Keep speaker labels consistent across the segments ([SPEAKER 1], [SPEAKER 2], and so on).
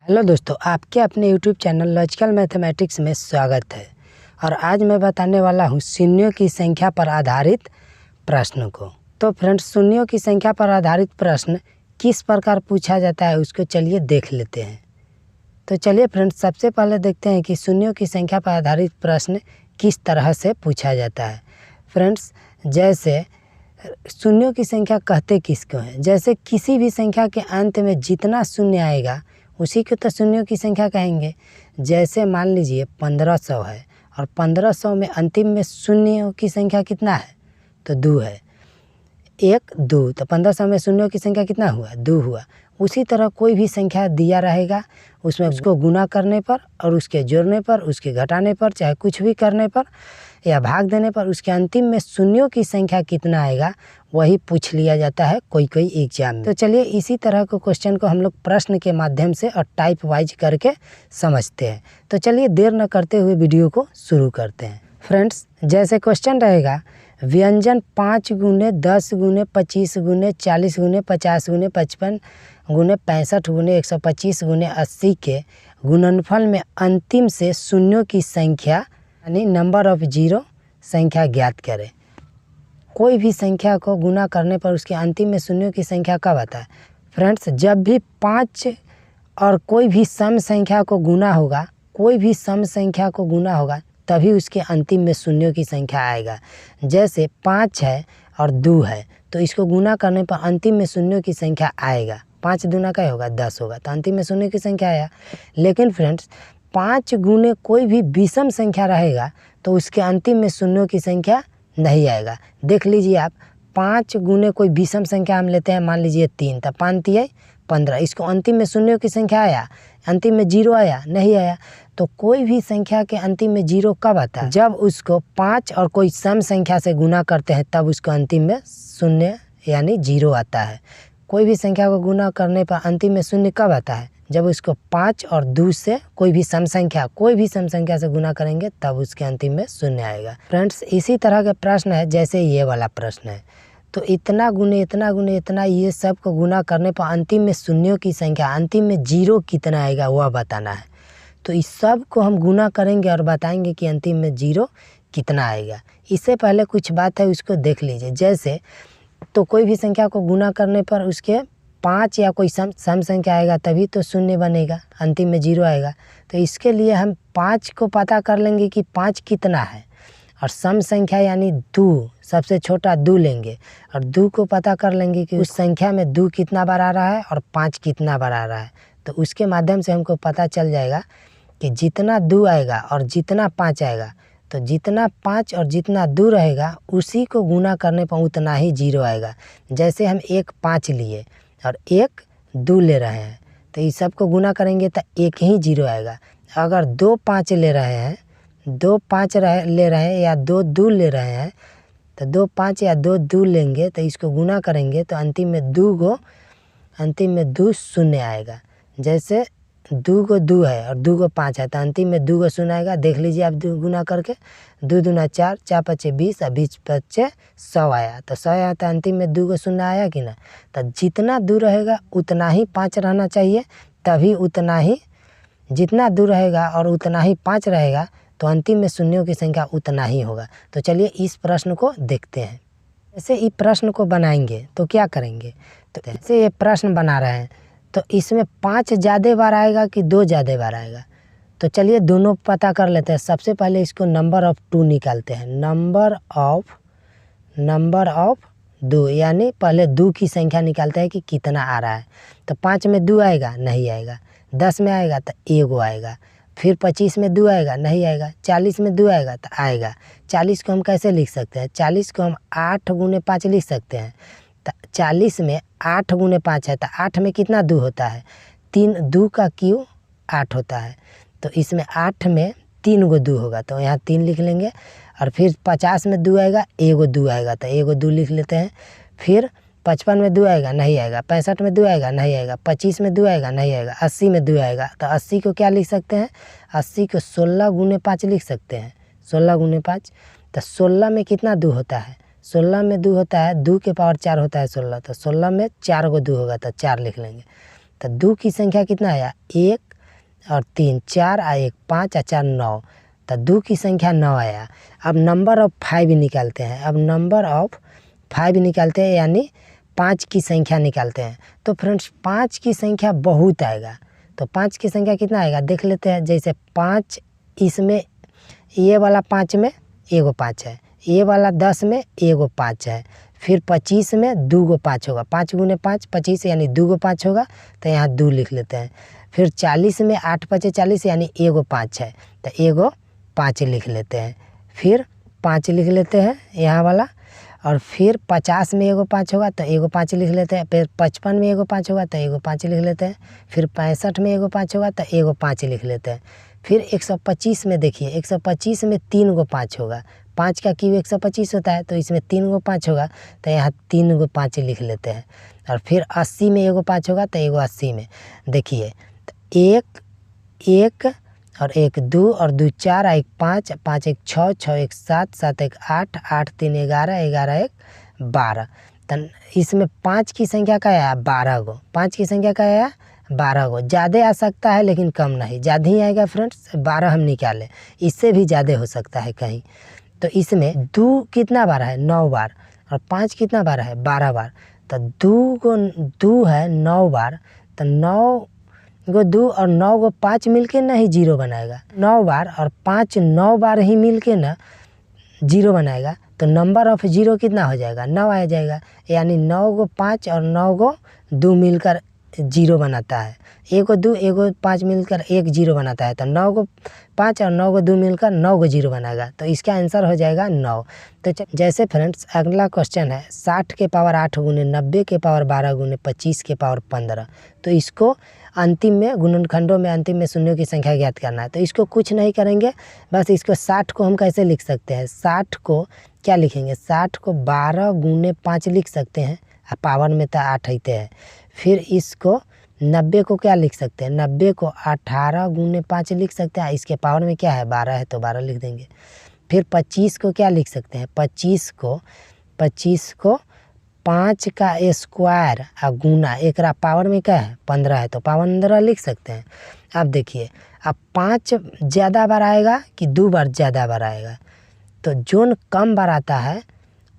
[SPEAKER 1] Hello दोस्तों, आपके अपने यूट्यूब चैनल लॉजिकल मैथमेटिक्स में स्वागत है। और आज मैं बताने वाला हूँ शून्यों की संख्या पर आधारित प्रश्न को। तो फ्रेंड्स, शून्यों की संख्या पर आधारित प्रश्न किस प्रकार पूछा जाता है उसको चलिए देख लेते हैं। तो चलिए फ्रेंड्स, सबसे पहले देखते हैं कि शून्यों की संख्या पर आधारित प्रश्न किस तरह से पूछा जाता है। फ्रेंड्स, जैसे शून्यों की संख्या कहते किसको हैं? जैसे किसी भी संख्या के अंत में जितना शून्य आएगा उसी को तो शून्यों की संख्या कहेंगे। जैसे मान लीजिए 1500 है और 1500 में अंतिम में शून्यों की संख्या कितना है? तो 2 है। 1 2, तो 1500 में शून्यों की संख्या कितना हुआ? 2 हुआ। उसी तरह कोई भी संख्या दिया रहेगा, उसमें उसको गुना करने पर और उसके जोड़ने पर, उसके घटाने पर, चाहे कुछ भी करने पर या भाग देने पर उसके अंतिम में शून्यों की संख्या कितना आएगा वही पूछ लिया जाता है कोई एग्जाम में। तो चलिए इसी तरह को क्वेश्चन को हम लोग प्रश्न के माध्यम से और टाइप वाइज करके समझते हैं। तो चलिए देर न करते हुए वीडियो को शुरू करते हैं। फ्रेंड्स, जैसे क्वेश्चन रहेगा, व्यंजन 5 गुने 10 गुने 25 गुने 40 गुने 50 गुने 55 गुने 65 गुने 125 गुने 80 के गुणनफल में अंतिम से शून्यों की संख्या यानी नंबर ऑफ जीरो संख्या ज्ञात करें। कोई भी संख्या को गुना करने पर उसके अंतिम में शून्यों की संख्या कब आता है? फ्रेंड्स, जब भी 5 और कोई भी सम संख्या को गुना होगा, कोई भी सम संख्या को गुना होगा तभी उसके अंतिम में शून्यों की संख्या आएगा। जैसे 5 है और 2 है तो इसको गुना करने पर अंतिम में शून्यों की संख्या आएगा। 5 दूना क्या होगा? 10 होगा, तो अंतिम में शून्य की संख्या आया। लेकिन फ्रेंड्स, 5 गुने कोई भी विषम संख्या रहेगा तो उसके अंतिम में शून्यों की संख्या नहीं आएगा। देख लीजिए आप, 5 गुने कोई विषम संख्या हम लेते हैं, मान लीजिए 3, तो 5 तिया 15, इसको अंतिम में शून्यों की संख्या आया? अंतिम में जीरो आया? नहीं आया। तो कोई भी संख्या के अंतिम में जीरो कब आता है? जब उसको 5 और कोई सम संख्या से गुना करते हैं तब उसको अंतिम में शून्य यानी जीरो आता है। कोई भी संख्या को गुना करने पर अंतिम में शून्य कब आता है? जब उसको 5 और 2 से कोई भी सम संख्या से गुना करेंगे तब उसके अंतिम में शून्य आएगा। फ्रेंड्स, इसी तरह के प्रश्न है जैसे ये वाला प्रश्न है। तो इतना गुने इतना ये सब को गुना करने पर अंतिम में शून्यों की संख्या, अंतिम में जीरो कितना आएगा वह बताना है। तो इस सब को हम गुना करेंगे और बताएंगे कि अंतिम में जीरो कितना आएगा। इससे पहले कुछ बात है उसको देख लीजिए। जैसे तो कोई भी संख्या को गुना करने पर उसके 5 या कोई सम संख्या आएगा तभी तो शून्य बनेगा, अंतिम में जीरो आएगा। तो इसके लिए हम 5 को पता कर लेंगे कि 5 कितना है, और सम संख्या यानी 2, सबसे छोटा 2 लेंगे और 2 को पता कर लेंगे कि उस संख्या में 2 कितना बार आ रहा है और 5 कितना बार आ रहा है। तो उसके माध्यम से हमको पता चल जाएगा कि जितना 2 आएगा और जितना 5 आएगा, तो जितना 5 और जितना 2 रहेगा उसी को गुना करने पर उतना ही जीरो आएगा। जैसे हम 1 5 लिए और 1 2 ले रहे हैं तो इस सब को गुना करेंगे तो 1 ही जीरो आएगा। अगर 2 5 ले रहे हैं, 2 5 ले रहे हैं या 2 2 ले रहे हैं तो 2 5 या 2 2 लेंगे तो इसको गुना करेंगे तो अंतिम में 2 शून्य आएगा। जैसे 2 को 2 है और 2 को 5 है तो अंतिम में 2 को शून्य आएगा। देख लीजिए आप 2 गुना करके, 2 दूना 4, 4 पचे 20 और 20 पचे 100 आया। तो 100 आया तो अंतिम में 2 को शून्य आया कि ना? तो जितना 2 रहेगा उतना ही 5 रहना चाहिए, तभी उतना ही, जितना 2 रहेगा और उतना ही 5 रहेगा तो अंतिम में शून्यों की संख्या उतना ही होगा। तो चलिए इस प्रश्न को देखते हैं। जैसे इस प्रश्न को बनाएंगे तो क्या करेंगे? तो जैसे ये प्रश्न बना रहे हैं तो इसमें 5 ज़्यादा बार आएगा कि 2 ज़्यादा बार आएगा? तो चलिए दोनों पता कर लेते हैं। सबसे पहले इसको नंबर ऑफ 2 निकालते हैं। नंबर ऑफ 2 यानी पहले 2 की संख्या निकालते हैं कि कितना आ रहा है। तो 5 में 2 आएगा? नहीं आएगा। 10 में आएगा तो 1 आएगा। फिर 25 में 2 आएगा? नहीं आएगा। 40 में 2 आएगा तो आएगा। 40 को हम कैसे लिख सकते हैं? 40 को हम 8 गुने 5 लिख सकते हैं। तो 40 में 8 गुने 5 है तो 8 में कितना 2 होता है? 3, 2 का क्यू 8 होता है। तो इसमें 8 में 3 गो 2 होगा तो यहाँ 3 लिख लेंगे। और फिर 50 में 2 आएगा, 1 2 आएगा तो 1 2 लिख लेते हैं। फिर 55 में 2 आएगा? नहीं आएगा। 65 में 2 आएगा? नहीं आएगा। 25 में 2 आएगा? नहीं आएगा। 80 में 2 आएगा तो 80 को क्या लिख सकते हैं? 80 को 16 गुने 5 लिख सकते हैं। 16 गुने 5 तो 16 में कितना 2 होता है? 16 में 2 होता है, 2 के पावर 4 होता है 16, तो 16 में 4 गो 2 होगा तो 4 लिख लेंगे। तो 2 की संख्या कितना आया? 1 और 3 4 और 1 5 और 4 9, तो 2 की संख्या 9 आया। अब नंबर ऑफ 5 निकालते हैं। अब नंबर ऑफ 5 निकालते हैं यानी 5 की संख्या निकालते हैं। तो फ्रेंड्स 5 की संख्या बहुत आएगा। तो 5 की संख्या कितना आएगा देख लेते हैं। जैसे 5 इसमें ये वाला 5 में एगो 5 है, ये वाला 10 में एगो 5 है, फिर 25 में 2 गो 5 होगा। 5 गुने 5 25 यानी 2 गो 5 होगा, तो यहाँ 2 लिख लेते हैं। फिर 40 में 8 5 40 यानी एगो 5 है, तो एगो 5 लिख लेते हैं। फिर 5 लिख लेते हैं यहाँ वाला। और फिर 50 में एगो 5 होगा तो एगो 5 लिख लेते हैं। फिर 55 में एगो 5 होगा तो एगो 5 लिख लेते हैं। फिर 65 में एगो 5 होगा तो एगो 5 लिख लेते हैं। फिर 125 में देखिए 125 में 3 गो 5 होगा। 5 का क्यूब 125 होता है, तो इसमें 3 गो 5 होगा, तो यहाँ 3 गो 5 लिख लेते हैं। और फिर 80 में एगो 5 होगा तो एगो 80 में देखिए तो 1 1 और 1 2 और 2 4 1 5 5 1 6 6 1 7 7 1 8 8 3 11 11 1 12। तो इसमें 5 की संख्या का आया 12 गो। 5 की संख्या का आया 12 गो। ज़्यादा आ सकता है लेकिन कम नहीं, ज़्यादा ही आएगा फ्रेंड्स। 12 हम निकालें, इससे भी ज़्यादा हो सकता है कहीं। तो इसमें 2 कितना बार है 9 बार, और 5 कितना बार है 12 बार। तो 2 है 9 बार, तो 9 गो 2 और 9 गो 5 मिलके ना ही 0 बनाएगा। 9 बार और 5 9 बार ही मिलके ना 0 बनाएगा। तो नंबर ऑफ 0 कितना हो जाएगा 9 आ जाएगा। यानी 9 गो 5 और 9 गो 2 मिलकर 0 बनाता है। एगो 2 एगो 5 मिलकर 1 0 बनाता है। तो 9 गो 5 और 9 गो 2 मिलकर 9 गो 0 बनाएगा। तो इसका आंसर हो जाएगा 9। तो जैसे फ्रेंड्स अगला क्वेश्चन है 60 के पावर 8 गुने 90 के पावर 12 गुने 25 के पावर 15। तो इसको अंतिम में गुणनखंडों में अंतिम में शून्यों की संख्या ज्ञात करना है। तो इसको कुछ नहीं करेंगे, बस इसको 60 को हम कैसे लिख सकते हैं। 60 को क्या लिखेंगे 60 को 12 गुने 5 लिख सकते हैं, पावर में तो 8 ही है। फिर इसको 90 को क्या लिख सकते हैं 90 को 18 गुने 5 लिख सकते हैं। इसके पावर में क्या है 12 है तो 12 लिख देंगे। फिर 25 को क्या लिख सकते हैं 25 को 5 का स्क्वायर और गुना एक पावर में क्या है 15 है तो 15 लिख सकते हैं। अब देखिए अब 5 ज़्यादा बार आएगा कि 2 बार ज़्यादा बार आएगा। तो जोन कम बार आता है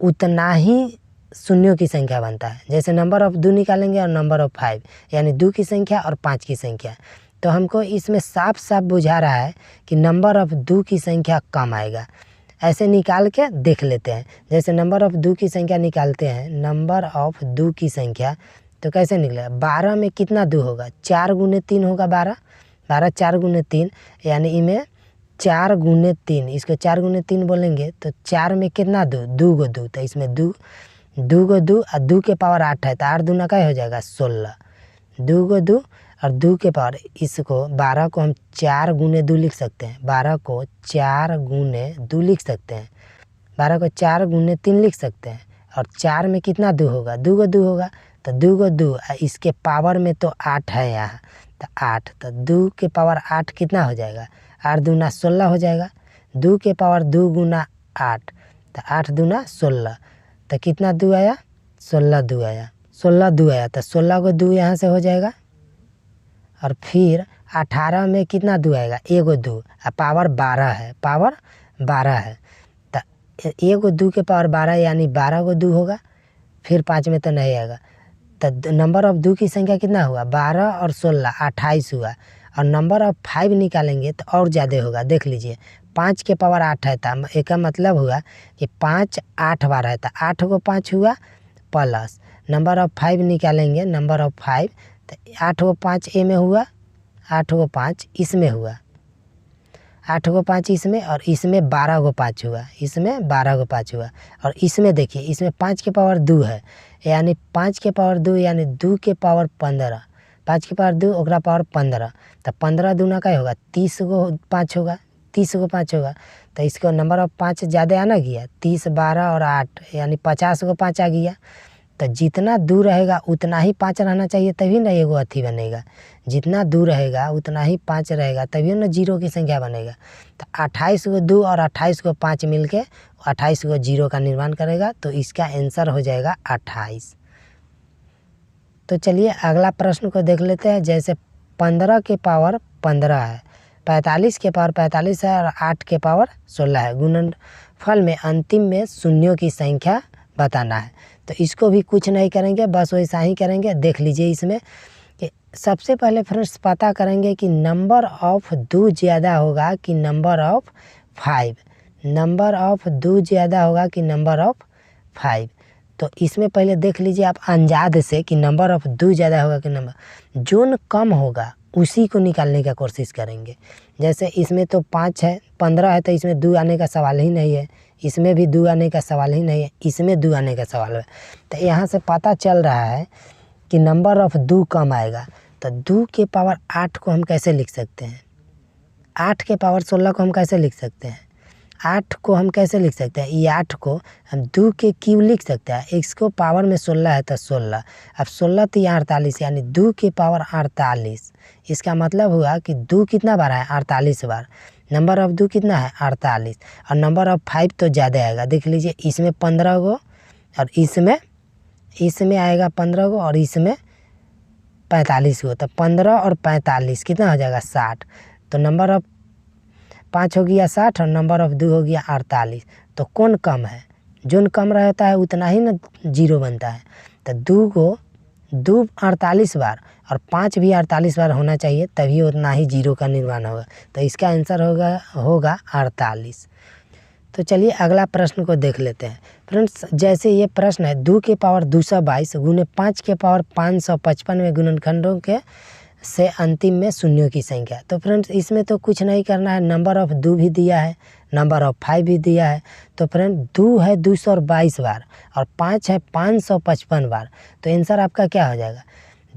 [SPEAKER 1] उतना ही शून्यों की संख्या बनता है। जैसे नंबर ऑफ 2 निकालेंगे और नंबर ऑफ 5 यानी 2 की संख्या और 5 की संख्या। तो हमको इसमें साफ साफ बुझा रहा है कि नंबर ऑफ 2 की संख्या कम आएगा। ऐसे निकाल के देख लेते हैं। जैसे नंबर ऑफ 2 की संख्या निकालते हैं, नंबर ऑफ 2 की संख्या तो कैसे निकलेगा 12 में कितना 2 होगा 4 गुने 3 होगा 12 12 4 गुने 3 यानी इनमें 4 गुने 3, इसको 4 गुने 3 बोलेंगे तो 4 में कितना 2 गो 2, तो इसमें 2 गो 2 और 2 के पावर 8 है तो 8 दूना का हो जाएगा 16। 2 गो 2 और 2 के पावर, इसको 12 को हम 4 गुने 2 लिख सकते हैं। 12 को 4 गुने 2 लिख सकते हैं। 12 को 4 गुने 3 लिख सकते हैं। और 4 में कितना 2 होगा 2 गो 2 होगा, तो 2 गो 2 इसके पावर में तो 8 है यहाँ, तो 8, तो 2 के पावर 8 कितना हो जाएगा 8 दूना 16 हो जाएगा। 2 के पावर 2 गुना 8, तो 8 दूना 16, तो कितना 2 आया 16 2 आया 16 2 आया, तो 16 को 2 यहाँ से हो जाएगा। और फिर 18 में कितना 2 आएगा एगो 2 और पावर 12 है, पावर 12 है, तो एगो 2 के पावर 12 यानी 12 गो 2 होगा। फिर 5 में तो नहीं आएगा, तो नंबर ऑफ 2 की संख्या कितना हुआ 12 और 16 28 हुआ। और नंबर ऑफ 5 निकालेंगे तो और ज़्यादा होगा। देख लीजिए 5 के पावर 8 है, तो एक का मतलब हुआ कि 5 8 बार है, तो 8 को 5 हुआ प्लस नंबर ऑफ 5 निकालेंगे, नंबर ऑफ 5 तो 8 को 5 ए में हुआ, 8 को 5 इसमें हुआ, 8 को 5 इसमें, और इसमें 12 को 5 हुआ, इसमें 12 को 5 हुआ। और इसमें देखिए इसमें 5 के पावर 2 है, यानी 5 के पावर 2 यानी 2 के पावर 15, 5 के पावर 2 ओकरा पावर 15, तो 15 दूना का होगा 30 को 5 होगा, 30 को 5 होगा। तो इसको नंबर ऑफ 5 ज़्यादा आना गया 30 12 और 8 यानी 50 को 5 आ गया। तो जितना दूर रहेगा उतना ही 5 रहना चाहिए, तभी ना एगो अथी बनेगा। जितना दूर रहेगा उतना ही 5 रहेगा, तभी ना 0 की संख्या बनेगा। तो 28 को 2 और 28 को 5 मिल के 28 को 0 का निर्माण करेगा, तो इसका आंसर हो जाएगा 28। तो चलिए अगला प्रश्न को देख लेते हैं। जैसे 15 के पावर 15 है, 45 के पावर 45 है और 8 के पावर 16 है। गुणनफल में अंतिम में शून्यों की संख्या बताना है। तो इसको भी कुछ नहीं करेंगे, बस वैसा ही करेंगे। देख लीजिए इसमें कि सबसे पहले फ्रेंड्स पता करेंगे कि नंबर ऑफ 2 ज़्यादा होगा कि नंबर ऑफ 5। नंबर ऑफ 2 ज़्यादा होगा कि नंबर ऑफ 5। तो इसमें पहले देख लीजिए आप अंदाज़ से कि नंबर ऑफ 2 ज़्यादा होगा कि नंबर जो कम होगा उसी को निकालने का कोशिश करेंगे। जैसे इसमें तो 5 है, 15 है, तो इसमें 2 आने का सवाल ही नहीं है। इसमें भी 2 आने का सवाल ही नहीं है, इसमें 2 आने का सवाल है। तो यहाँ से पता चल रहा है कि नंबर ऑफ 2 कम आएगा। तो 2 के पावर 8 को हम कैसे लिख सकते हैं? 8 के पावर 16 को हम कैसे लिख सकते हैं? 8 को हम कैसे लिख सकते हैं? ये 8 को हम 2 के क्यूब लिख सकते हैं। इसको पावर में 16 है तो 16, अब 16 तो 48, यानी 2 के पावर 48। इसका मतलब हुआ कि 2 कितना बार है? 48 बार। नंबर ऑफ 2 कितना है? 48। और नंबर ऑफ 5 तो ज़्यादा आएगा। देख लीजिए इसमें 15 को और इसमें आएगा 15 को और इसमें 45 को। तो 15 और 45 कितना हो जाएगा? 60। तो नंबर ऑफ 5 हो गया 60 और नंबर ऑफ 2 हो गया 48। तो कौन कम है? जो कम रहता है उतना ही ना 0 बनता है। तो 2 को 2 48 बार और 5 भी 48 बार होना चाहिए, तभी उतना ही 0 का निर्माण होगा। तो इसका आंसर होगा 48। तो चलिए अगला प्रश्न को देख लेते हैं फ्रेंड्स। जैसे ये प्रश्न है 2 के पावर 222 गुने 5 के पावर 555 में गुणनखंडों के से अंतिम में शून्यों की संख्या। तो फ्रेंड्स इसमें तो कुछ नहीं करना है। नंबर ऑफ 2 भी दिया है, नंबर ऑफ 5 भी दिया है। तो फ्रेंड 2 है 222 बार और 5 है 555 बार। तो आंसर आपका क्या हो जाएगा?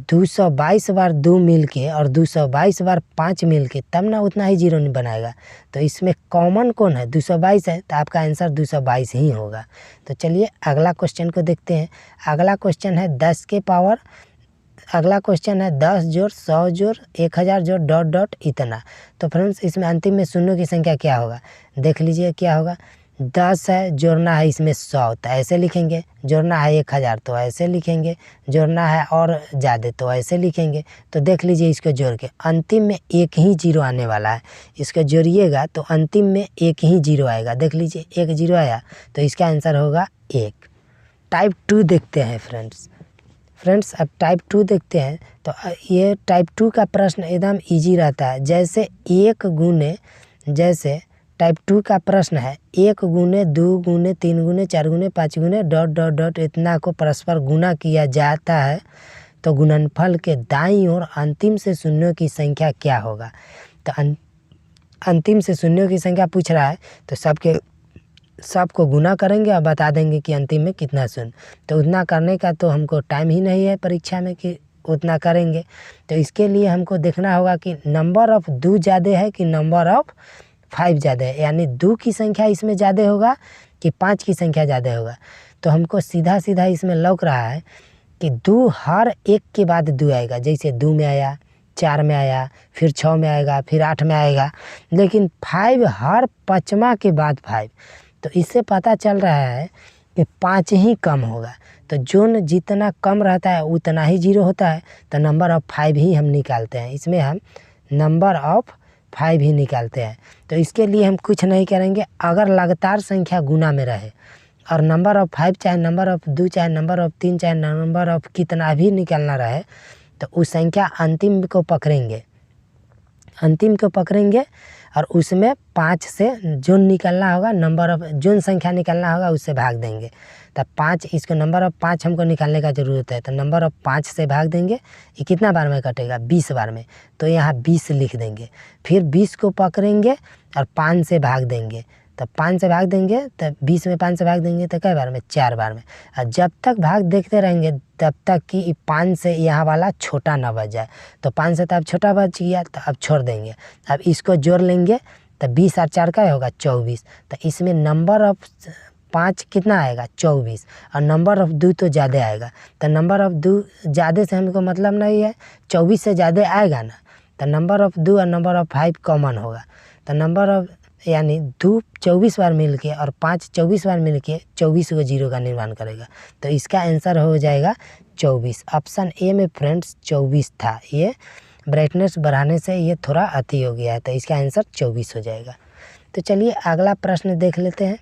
[SPEAKER 1] 222 बार 2 मिल के और 222 बार 5 मिल के, तब ना उतना ही 0 नहीं बनाएगा। तो इसमें कॉमन कौन है? 222 है, तो आपका आंसर 222 ही होगा। तो चलिए अगला क्वेश्चन को देखते हैं। अगला क्वेश्चन है 10 के पावर, अगला क्वेश्चन है 10 जोड़ 100 जोड़ 1000 जोड़ डॉट डॉट इतना। तो फ्रेंड्स इसमें अंतिम में शून्यों की संख्या क्या होगा? देख लीजिए क्या होगा। 10 है, जोड़ना है इसमें 100 तो ऐसे लिखेंगे, जोड़ना है 1000 तो ऐसे लिखेंगे, जोड़ना है और ज़्यादा तो ऐसे लिखेंगे। तो देख लीजिए इसको जोड़ के अंतिम में एक ही 0 आने वाला है। इसको जोड़िएगा तो अंतिम में एक ही 0 आएगा। देख लीजिए एक 0 आया, तो इसका आंसर होगा 1। टाइप 2 देखते हैं फ्रेंड्स अब टाइप 2 देखते हैं। तो ये टाइप 2 का प्रश्न एकदम इजी रहता है। जैसे टाइप 2 का प्रश्न है 1 गुने 2 गुने 3 गुने 4 गुने 5 गुने डॉट डॉट डॉट इतना को परस्पर गुना किया जाता है, तो गुणनफल के दाईं ओर अंतिम से शून्यों की संख्या क्या होगा? तो अंतिम से शून्यों की संख्या पूछ रहा है, तो सबको गुना करेंगे और बता देंगे कि अंतिम में कितना शून्य। तो उतना करने का तो हमको टाइम ही नहीं है परीक्षा में कि उतना करेंगे। तो इसके लिए हमको देखना होगा कि नंबर ऑफ 2 ज़्यादा है कि नंबर ऑफ 5 ज़्यादा है, यानी 2 की संख्या इसमें ज़्यादा होगा कि 5 की संख्या ज़्यादा होगा। तो हमको सीधा सीधा इसमें लौक रहा है कि 2 हर एक के बाद 2 आएगा। जैसे 2 में आया, 4 में आया, फिर 6 में आएगा, फिर 8 में आएगा, लेकिन 5 हर 5वां के बाद 5। तो इससे पता चल रहा है कि 5 ही कम होगा। तो जो जितना कम रहता है उतना ही 0 होता है। तो नंबर ऑफ 5 ही हम निकालते हैं। इसमें हम नंबर ऑफ 5 ही निकालते हैं। तो इसके लिए हम कुछ नहीं करेंगे। अगर लगातार संख्या गुना में रहे और नंबर ऑफ 5 चाहे नंबर ऑफ 2 चाहे नंबर ऑफ 3 चाहे नंबर ऑफ कितना भी निकालना रहे, तो उस संख्या अंतिम को पकड़ेंगे और उसमें 5 से जो निकलना होगा, नंबर ऑफ जो संख्या निकलना होगा उससे भाग देंगे। तब 5, इसको नंबर ऑफ 5 हमको निकालने का ज़रूरत है। तो नंबर ऑफ 5 से भाग देंगे। ये कितना बार में कटेगा? 20 बार में। तो यहाँ 20 लिख देंगे। फिर 20 को पकड़ेंगे और 5 से भाग देंगे। तब 5 से भाग देंगे, तब 20 में 5 से भाग देंगे तो कई बार में? 4 बार में। और जब तक भाग देखते रहेंगे तब तक कि 5 से यहाँ वाला छोटा ना बच जाए। तो 5 से तो अब छोटा बच गया, तो अब छोड़ देंगे। अब इसको जोड़ लेंगे तो 20 और 4 का होगा 24। तो इसमें नंबर ऑफ 5 कितना आएगा? 24। और नंबर ऑफ 2 तो ज़्यादा आएगा। तो नंबर ऑफ 2 ज़्यादा से हमको मतलब नहीं है, 24 से ज़्यादा आएगा ना। तो नंबर ऑफ 2 और नंबर ऑफ 5 कॉमन होगा। तो नंबर ऑफ यानी 2 24 बार मिल के और 5 24 बार मिल के 24 को 0 का निर्माण करेगा। तो इसका आंसर हो जाएगा 24। ऑप्शन ए में फ्रेंड्स 24 था। ये ब्राइटनेस बढ़ाने से ये थोड़ा अति हो गया है, तो इसका आंसर 24 हो जाएगा। तो चलिए अगला प्रश्न देख लेते हैं।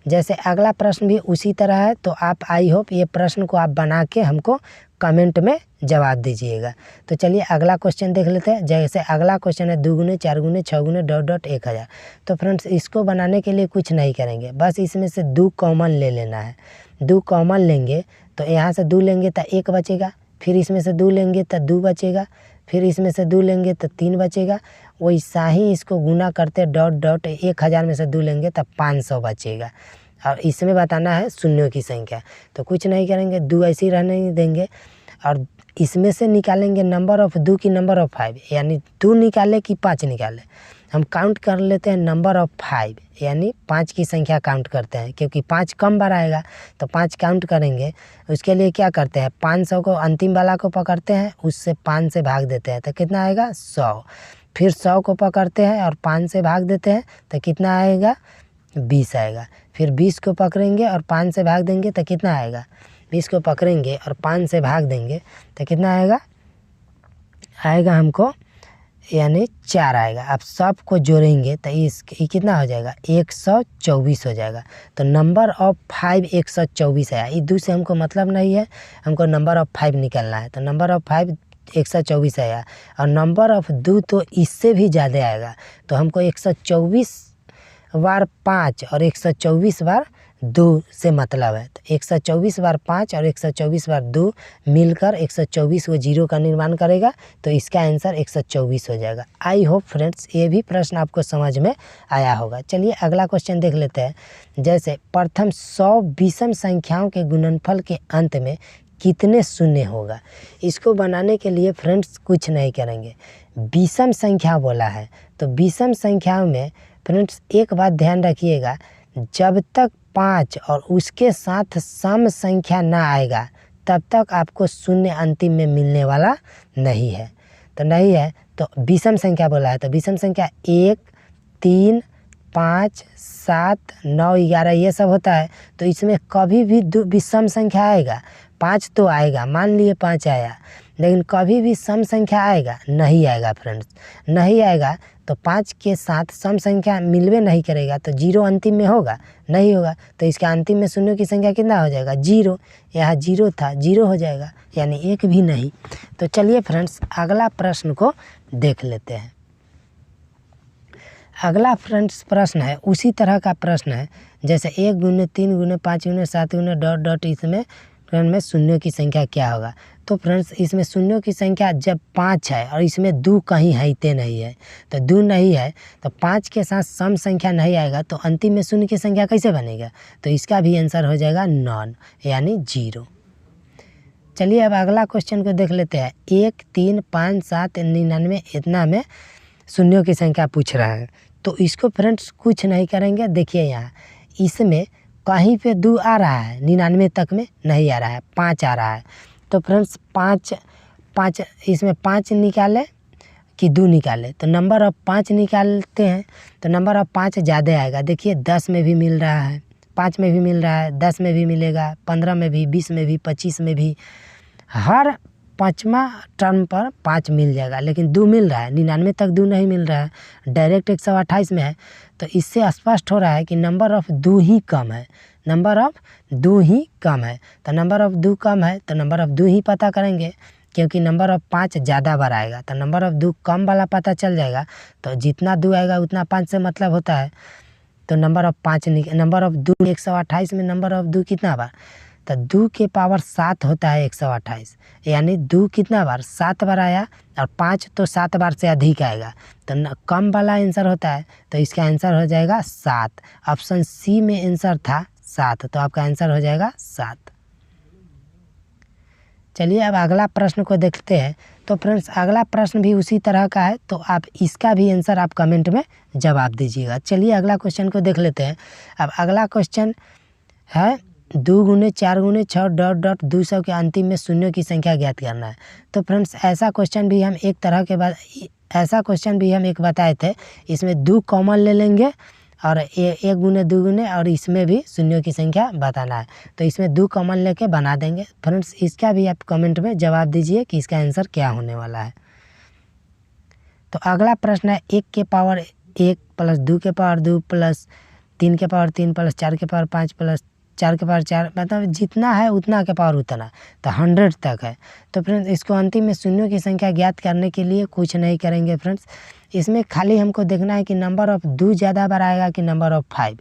[SPEAKER 1] जैसे अगला प्रश्न भी उसी तरह है, तो आप आई होप ये प्रश्न को आप बना के हमको कमेंट में जवाब दीजिएगा। तो चलिए अगला क्वेश्चन देख लेते हैं। जैसे अगला क्वेश्चन है 2 गुने 4 गुने 6 गुने ... 1000। तो फ्रेंड्स इसको बनाने के लिए कुछ नहीं करेंगे, बस इसमें से 2 कॉमन ले लेना है। 2 कॉमन लेंगे तो यहाँ से 2 लेंगे तो 1 बचेगा, फिर इसमें से 2 लेंगे तो 2 बचेगा, फिर इसमें से 2 लेंगे तो 3 बचेगा। वैसा ही इसको गुना करते ... 1000 में से 2 लेंगे तो 500 बचेगा। और इसमें बताना है शून्यों की संख्या। तो कुछ नहीं करेंगे, 2 ऐसे ही रहने नहीं देंगे और इसमें से निकालेंगे नंबर ऑफ़ 2 की नंबर ऑफ़ 5, यानी 2 निकाले कि 5 निकाले। हम काउंट कर लेते हैं नंबर ऑफ़ 5, यानी 5 की संख्या काउंट करते हैं, क्योंकि 5 कम बार आएगा तो 5 काउंट करेंगे। उसके लिए क्या करते हैं, 500 को अंतिम वाला को पकड़ते हैं, उससे 5 से भाग देते हैं तो कितना आएगा 100। फिर 100 को पकड़ते हैं और 5 से भाग देते हैं तो कितना आएगा 20 आएगा। फिर 20 को पकड़ेंगे और 5 से भाग देंगे तो कितना आएगा, 20 को पकड़ेंगे और 5 से भाग देंगे तो कितना आएगा हमको यानी 4 आएगा। अब सब को जोड़ेंगे तो ये कितना हो जाएगा 124 हो जाएगा। तो नंबर ऑफ़ 5 124 है। इस 2 से हमको मतलब नहीं है, हमको नंबर ऑफ़ 5 निकलना है। तो नंबर ऑफ़ 5 124 आया और नंबर ऑफ़ 2 तो इससे भी ज़्यादा आएगा। तो हमको 124 बार 5 और 124 बार 2 से मतलब है। तो 124 बार 5 और 124 बार 2 मिलकर 124 को 0 का निर्माण करेगा, तो इसका आंसर 124 हो जाएगा। आई होप फ्रेंड्स ये भी प्रश्न आपको समझ में आया होगा। चलिए अगला क्वेश्चन देख लेते हैं। जैसे प्रथम 100 विषम संख्याओं के गुणनफल के अंत में कितने शून्य होगा। इसको बनाने के लिए फ्रेंड्स कुछ नहीं करेंगे, विषम संख्या बोला है तो विषम संख्याओं में फ्रेंड्स एक बात ध्यान रखिएगा, जब तक 5 और उसके साथ सम संख्या ना आएगा तब तक आपको शून्य अंतिम में मिलने वाला नहीं है। तो नहीं है तो विषम संख्या बोला है, तो विषम संख्या 1 3 5 7 9 11 ये सब होता है। तो इसमें कभी भी विषम संख्या आएगा, 5 तो आएगा, मान लिए 5 आया, लेकिन कभी भी सम संख्या आएगा नहीं आएगा फ्रेंड्स, नहीं आएगा। तो 5 के साथ सम संख्या मिलवे नहीं करेगा तो 0 अंतिम में होगा नहीं होगा। तो इसका अंतिम में शून्यों की संख्या कितना हो जाएगा 0। यहाँ 0 था 0 हो जाएगा, यानी 1 भी नहीं। तो चलिए फ्रेंड्स अगला प्रश्न को देख लेते हैं। अगला फ्रेंड्स प्रश्न है उसी तरह का प्रश्न है। जैसे 1 गुने 3 गुने 5 गुने 7 गुने ... इसमें फ्रेंड में शून्यों की संख्या क्या होगा। तो फ्रेंड्स इसमें शून्यों की संख्या जब 5 है और इसमें 2 कहीं है नहीं है, तो 2 नहीं है तो 5 के साथ सम संख्या नहीं आएगा, तो अंतिम में शून्य की संख्या कैसे बनेगा। तो इसका भी आंसर हो जाएगा नॉन, यानी 0। चलिए अब अगला क्वेश्चन को देख लेते हैं। 1 3 5 7 99 इतना में शून्यों की संख्या पूछ रहा है। तो इसको फ्रेंड्स कुछ नहीं करेंगे, देखिए यहाँ इसमें कहीं पे 2 आ रहा है, 99 तक में नहीं आ रहा है, 5 आ रहा है। तो फ्रेंड्स 5 इसमें 5 निकाले कि 2 निकाले, तो नंबर ऑफ़ 5 निकालते हैं तो नंबर ऑफ़ 5 ज़्यादा आएगा। देखिए 10 में भी मिल रहा है, 5 में भी मिल रहा है, 10 में भी मिलेगा, 15 में भी, 20 में भी, 25 में भी, हर 5वां टर्म पर 5 मिल जाएगा। लेकिन 2 मिल रहा है, 99 तक 2 नहीं मिल रहा है, डायरेक्ट 128 में है। तो इससे स्पष्ट हो रहा है कि नंबर ऑफ़ 2 ही कम है, नंबर ऑफ़ 2 ही कम है। तो नंबर ऑफ़ 2 कम है तो नंबर ऑफ़ 2 ही पता करेंगे, क्योंकि नंबर ऑफ़ 5 ज़्यादा बार आएगा तो नंबर ऑफ़ 2 कम वाला पता चल जाएगा। तो जितना 2 आएगा उतना 5 से मतलब होता है। तो नंबर ऑफ़ 5 नंबर ऑफ़ 2 128 में नंबर ऑफ़ 2 कितना बार, तो 2 के पावर 7 होता है 128, यानी 2 कितना बार 7 बार आया और 5 तो 7 बार से अधिक आएगा, तो कम वाला आंसर होता है। तो इसका आंसर हो जाएगा 7। ऑप्शन सी में आंसर था 7, तो आपका आंसर हो जाएगा 7। चलिए अब अगला प्रश्न को देखते हैं। तो फ्रेंड्स अगला प्रश्न भी उसी तरह का है, तो आप इसका भी आंसर आप कमेंट में जवाब दीजिएगा। चलिए अगला क्वेश्चन को देख लेते हैं। अब अगला क्वेश्चन है 2 गुने 4 गुने 6 ... 200 के अंतिम में शून्यों की संख्या ज्ञात करना है। तो फ्रेंड्स ऐसा क्वेश्चन भी हम एक बताए थे। इसमें 2 कॉमन ले लेंगे और 1 गुने 2 गुने और इसमें भी शून्यों की संख्या बताना है। तो इसमें 2 कॉमन लेके बना देंगे। फ्रेंड्स इसका भी आप कमेंट में जवाब दीजिए कि इसका आंसर क्या होने वाला है। तो अगला प्रश्न है 1 के पावर 1 प्लस 2 के पावर 2 प्लस 3 के पावर 3 प्लस 4 के पावर 5 प्लस 4 के पावर 4, मतलब जितना है उतना के पावर उतना, तो 100 तक है। तो फ्रेंड्स इसको अंतिम में शून्यों की संख्या ज्ञात करने के लिए कुछ नहीं करेंगे फ्रेंड्स, इसमें खाली हमको देखना है कि नंबर ऑफ 2 ज़्यादा बार आएगा कि नंबर ऑफ 5।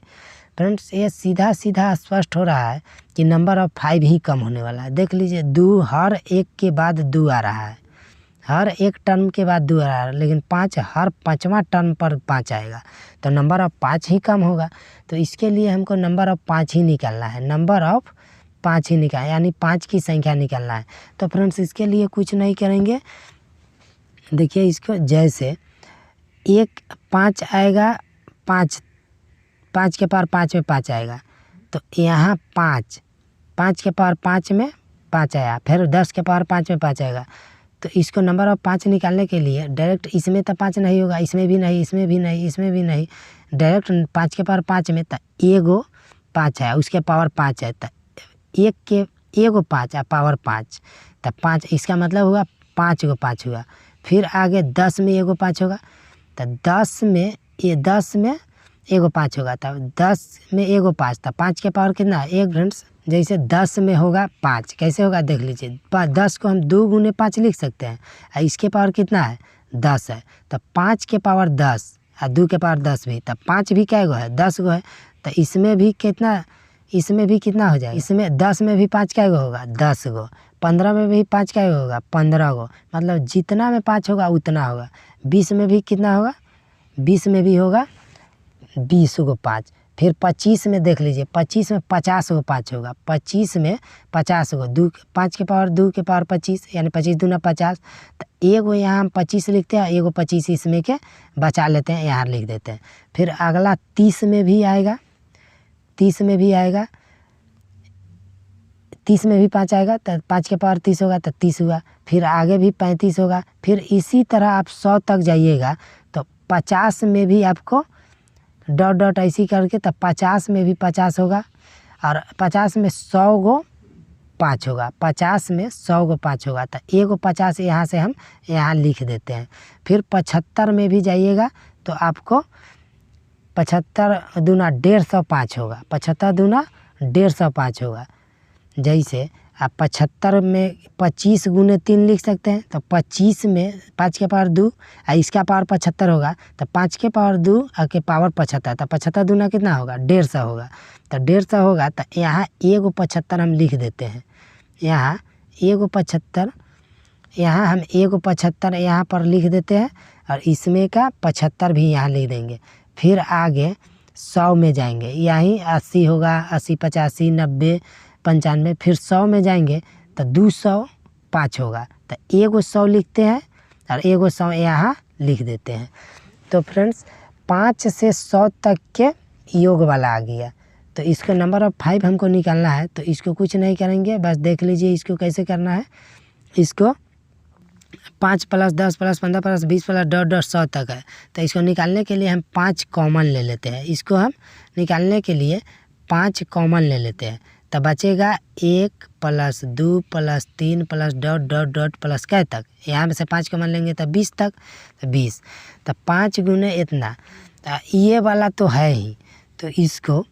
[SPEAKER 1] फ्रेंड्स ये सीधा सीधा स्पष्ट हो रहा है कि नंबर ऑफ 5 ही कम होने वाला है। देख लीजिए 2 हर एक के बाद 2 आ रहा है, हर एक टर्म के बाद 2 आ रहा है, लेकिन 5 हर 5वां टर्म पर 5 आएगा, तो नंबर ऑफ 5 ही कम होगा। तो इसके लिए हमको नंबर ऑफ 5 ही निकालना है, नंबर ऑफ 5 ही निकाल यानी 5 की संख्या निकालना है। तो फ्रेंड्स इसके लिए कुछ नहीं करेंगे, देखिए इसको जैसे 5 आएगा, 5 के पावर 5 में 5 आएगा, तो यहाँ 5 के पावर 5 में 5 आया, फिर 10 के पावर 5 में 5 आएगा। तो इसको नंबर ऑफ 5 निकालने के लिए डायरेक्ट इसमें तो 5 नहीं होगा, इसमें भी नहीं, इसमें भी नहीं, इसमें भी नहीं, डायरेक्ट 5 के पावर 5 में तो एगो 5 है, उसके पावर 5 है, तो 1 के एगो 5 है पावर 5, तो 5 इसका मतलब हुआ 5 गो 5 हुआ। फिर आगे 10 में एगो 5 होगा, तो 10 में एगो 5 होगा, तब 10 में एगो 5, तो 5 के पावर कितना है 1 फ्रेंड्स। जैसे 10 में होगा 5, कैसे होगा देख लीजिए, 10 को हम 2 गुने 5 लिख सकते हैं, और इसके पावर कितना है 10 है, तो 5 के पावर 10 और 2 के पावर 10 भी, तो 5 भी क्या गो है 10 गो है, तो इसमें भी कितना हो जाएगा, इसमें 10 में भी 5 क्या गो होगा 10 गो, 15 में भी 5 क्या होगा 15 गो, मतलब जितना में 5 होगा उतना होगा। 20 में भी कितना होगा, 20 में भी होगा 20 गो 5। फिर 25 में देख लीजिए, 25 में 50 गो 5 होगा, 25 में 50 गो, 5 के पावर 2 के पावर 25 यानी 25 दूना 50, तो एगो यहाँ हम 25 लिखते हैं, एगो 25 इसमें के बचा लेते हैं, यहाँ लिख देते हैं। फिर अगला 30 में भी आएगा, 30 में भी 5 आएगा, तो 5 के पावर 30 होगा तो 30 हुआ। फिर आगे भी 35 होगा, फिर इसी तरह आप 100 तक जाइएगा, तो 50 में भी आपको डॉट ऐसी करके, तब 50 में भी 50 होगा, और 50 में 100 गो 5 होगा, 50 में 100 गो 5 होगा, तो एगो 50 यहाँ से हम यहाँ लिख देते हैं। फिर 75 में भी जाइएगा, तो आपको 75 दूना 150 होगा, 75 दूना 150 होगा। जैसे आप 75 में 25 गुने 3 लिख सकते हैं, तो 25 में 5 के पावर 2 और इसका पावर 75 होगा, तो 5 के पावर 2 और के पावर 75, तो 75 दूना कितना होगा 150 होगा, तो 150 होगा, तो यहाँ एगो 75 हम लिख देते हैं, यहाँ एगो 75, यहाँ हम एगो 75 यहाँ पर लिख देते हैं, और इसमें का 75 भी यहाँ लिख देंगे। फिर आगे 100 में जाएंगे, यहीं 80 होगा, 80 85 90 95, फिर 100 में जाएंगे तो 205 होगा, तो एगो 100 लिखते हैं और एगो 100 यहाँ लिख देते हैं। तो फ्रेंड्स 5 से 100 तक के योग वाला आ गया, तो इसका नंबर ऑफ 5 हमको निकालना है। तो इसको कुछ नहीं करेंगे, बस देख लीजिए इसको कैसे करना है। इसको 5 plus 10 plus 15 plus 20 plus dot 100 तक है, तो इसको निकालने के लिए हम 5 कॉमन ले लेते हैं। इसको हम निकालने के लिए 5 कॉमन ले लेते हैं, तो बचेगा 1 plus 2 plus 3 plus dot plus क्या तक, यहाँ में से 5 कॉमन लेंगे तो 20 तक, तो 20, तो 5 गुने इतना, तो ये वाला तो है ही, तो इसको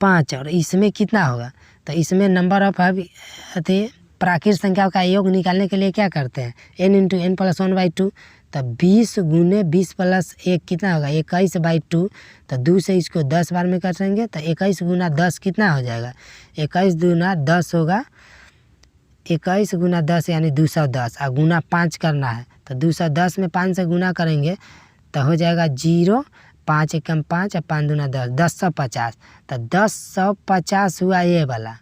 [SPEAKER 1] 5 और इसमें कितना होगा, तो इसमें नंबर ऑफ अभी प्राकृतिक संख्या का योग निकालने के लिए क्या करते हैं n इंटू एन प्लस 1/2, तो 20 गुने 20 प्लस 1 कितना होगा 21/2, तो 2 से इसको 10 बार में करेंगे तो 21 गुना 10 कितना हो जाएगा 21 दूना 10 होगा, 21 गुना 10 यानी 210, और गुना 5 करना है, तो 210 में 5 से गुना करेंगे तो हो जाएगा 0, 5 एकम 5 और 5 दूना 10, 1050, तो 1050 हुआ ये वाला,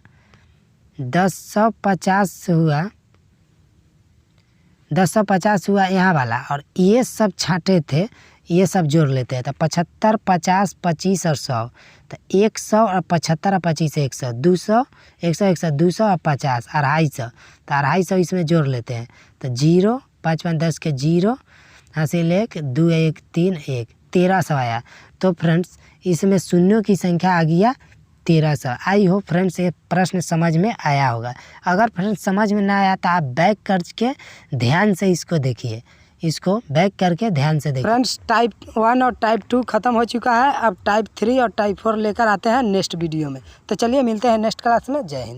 [SPEAKER 1] 1050 हुआ, 1050 हुआ यहाँ वाला, और ये सब छाँटे थे ये सब जोड़ लेते हैं, तो 75 50 25 और 100, तो 100 और 75 और 25 100, 200 100 100 200 और 50 250, तो 250 इसमें जोड़ लेते हैं, तो 0 5 5 10 के 0 हासिल 1 2 1 3 1 1300 आया। तो फ्रेंड्स इसमें शून्यों की संख्या आ गया 1300। आई हो फ्रेंड्स ये प्रश्न समझ में आया होगा। अगर फ्रेंड्स समझ में ना आया तो आप बैक करके ध्यान से इसको देखिए, इसको बैक करके ध्यान से देखिए। फ्रेंड्स टाइप 1 और टाइप 2 खत्म हो चुका है। अब टाइप 3 और टाइप 4 लेकर आते हैं नेक्स्ट वीडियो में। तो चलिए मिलते हैं नेक्स्ट क्लास में। जय हिंद।